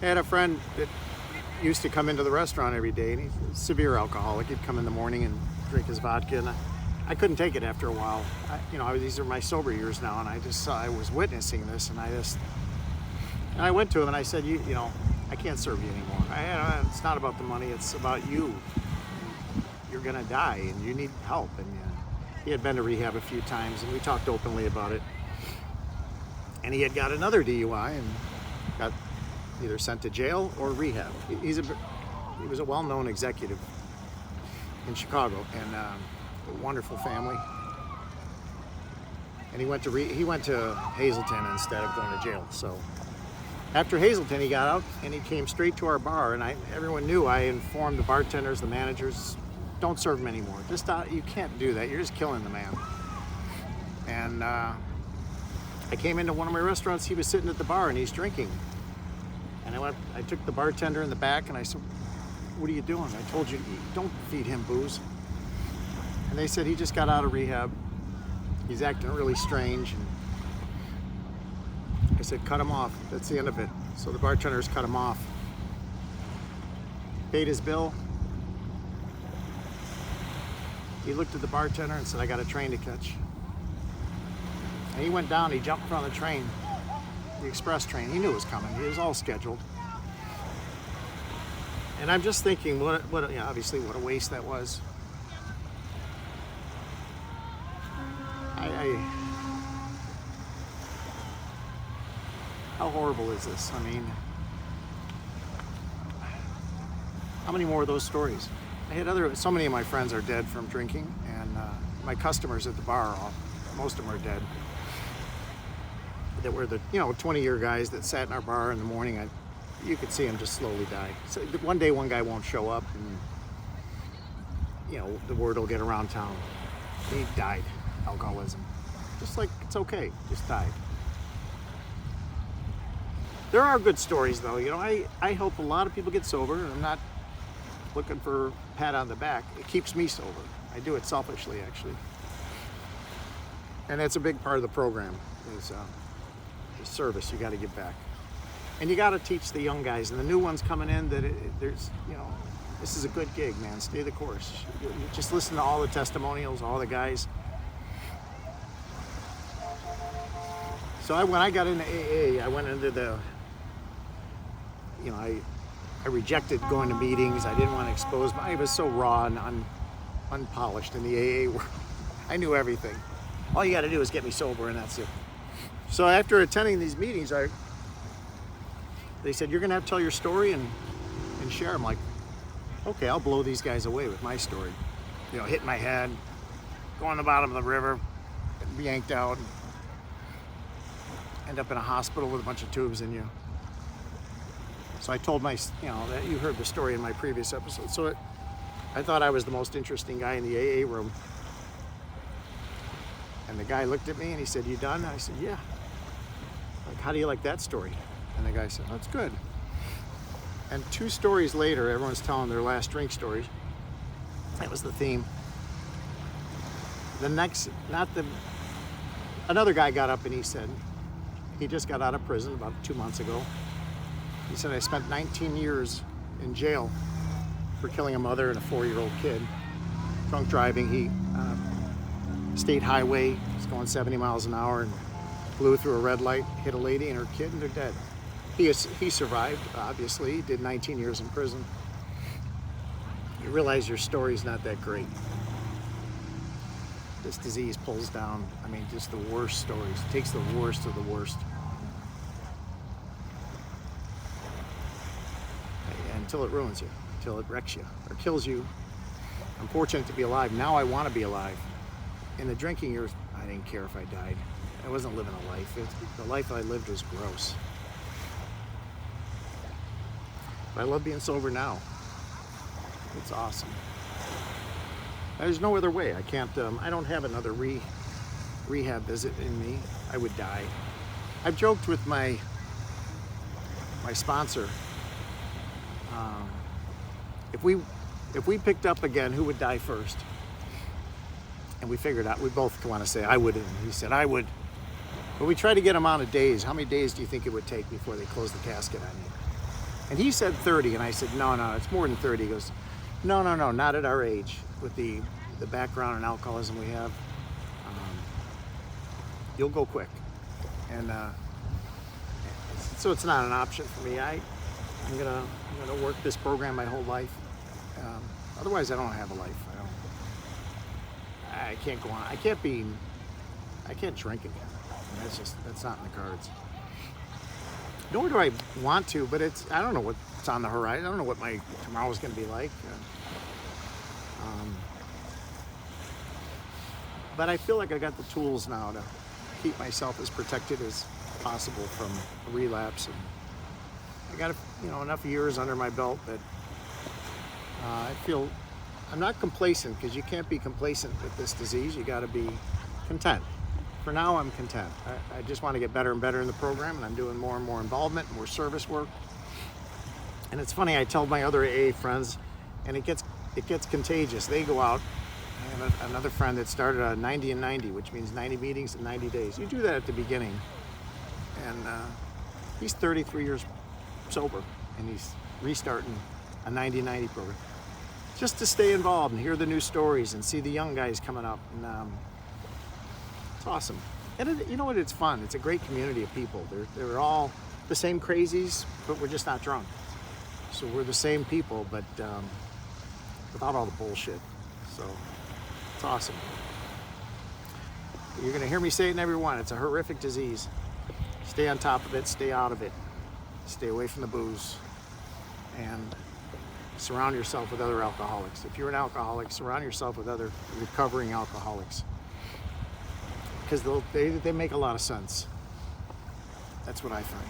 I had a friend that used to come into the restaurant every day, and he's a severe alcoholic. He'd come in the morning and drink his vodka, and I couldn't take it after a while. These are my sober years now, and I was witnessing this, and I went to him and I said, I can't serve you anymore. It's not about the money, it's about you. You're gonna die, and you need help. And he had been to rehab a few times, and we talked openly about it. And he had got another DUI and got either sent to jail or rehab. He was a well-known executive in Chicago, and a wonderful family. And he went to Hazleton instead of going to jail. So after Hazleton, he got out and he came straight to our bar, and everyone knew. I informed the bartenders, the managers, don't serve him anymore. You can't do that. You're just killing the man. And I came into one of my restaurants. He was sitting at the bar and he's drinking. And I took the bartender in the back and I said, "What are you doing?" I told you, don't feed him booze. And they said, he just got out of rehab. He's acting really strange. And I said, cut him off. That's the end of it. So the bartenders cut him off. Paid his bill. He looked at the bartender and said, "I got a train to catch." And he went down, he jumped in front of the train, the express train. He knew it was coming. It was all scheduled. And I'm just thinking, obviously what a waste that was. How horrible is this? I mean, how many more of those stories? So many of my friends are dead from drinking, and my customers at the bar, most of them are dead. That were the 20-year guys that sat in our bar in the morning. You could see them just slowly die. So one day, one guy won't show up, and the word will get around town. He died, alcoholism. Just like it's okay, just died. There are good stories, though. I hope a lot of people get sober. I'm not looking for a pat on the back. It keeps me sober. I do it selfishly, actually. And that's a big part of the program, is the service. You got to give back. And you got to teach the young guys and the new ones coming in that this is a good gig, man. Stay the course. You just listen to all the testimonials, all the guys. So when I got into AA, I went into I rejected going to meetings. I didn't want to expose. I was so raw and unpolished in the AA world. I knew everything. All you got to do is get me sober, and that's it. So after attending these meetings, they said, "You're going to have to tell your story and share." I'm like, okay, I'll blow these guys away with my story. Hit my head, go on the bottom of the river, be yanked out, and end up in a hospital with a bunch of tubes in you. So I told that you heard the story in my previous episode. So I thought I was the most interesting guy in the AA room. And the guy looked at me and he said, "You done?" I said, "Yeah." Like, "How do you like that story?" And the guy said, "Oh, it's good." And 2 stories later, everyone's telling their last drink stories. That was the theme. Another guy got up and he said, he just got out of prison about 2 months ago. He said, "I spent 19 years in jail for killing a mother and a 4-year-old kid. Drunk driving. He state highway, was going 70 miles an hour and blew through a red light, hit a lady and her kid, and they're dead." He survived, obviously. He did 19 years in prison. You realize your story's not that great. This disease pulls down, just the worst stories. It takes the worst of the worst. Until it ruins you, until it wrecks you or kills you. I'm fortunate to be alive. Now I want to be alive. In the drinking years, I didn't care if I died. I wasn't living a life. The life I lived was gross. But I love being sober now. It's awesome. There's no other way. I can't, I don't have another rehab visit in me. I would die. I've joked with my sponsor. If we picked up again, who would die first? And we figured out, we both want to say, I would. And he said, I would. But we tried to get him out of days. How many days do you think it would take before they close the casket on you? And he said 30, and I said, no, it's more than 30. He goes, no, not at our age. With the background in alcoholism we have, you'll go quick. And so it's not an option for me. I'm gonna work this program my whole life. Otherwise, I don't have a life. I can't go on. I can't drink again. That's not in the cards. Nor do I want to, but I don't know what's on the horizon. I don't know what my tomorrow is going to be like. But I feel like I got the tools now to keep myself as protected as possible from a relapse. And I got enough years under my belt that I feel I'm not complacent, because you can't be complacent with this disease. You got to be content. For now, I'm content. I just want to get better and better in the program, and I'm doing more and more involvement, more service work. And it's funny, I tell my other AA friends, and it gets contagious. They go out. I have another friend that started a 90 and 90, which means 90 meetings in 90 days. You do that at the beginning, and he's 33 years sober, and he's restarting a 90-90 program, just to stay involved and hear the new stories and see the young guys coming up. And it's awesome. And you know what? It's fun. It's a great community of people. They're all the same crazies, but we're just not drunk. So we're the same people, but without all the bullshit. So it's awesome. You're going to hear me say it in every one. It's a horrific disease. Stay on top of it. Stay out of it. Stay away from the booze. And surround yourself with other alcoholics. If you're an alcoholic, surround yourself with other recovering alcoholics, because they make a lot of sense. That's what I find.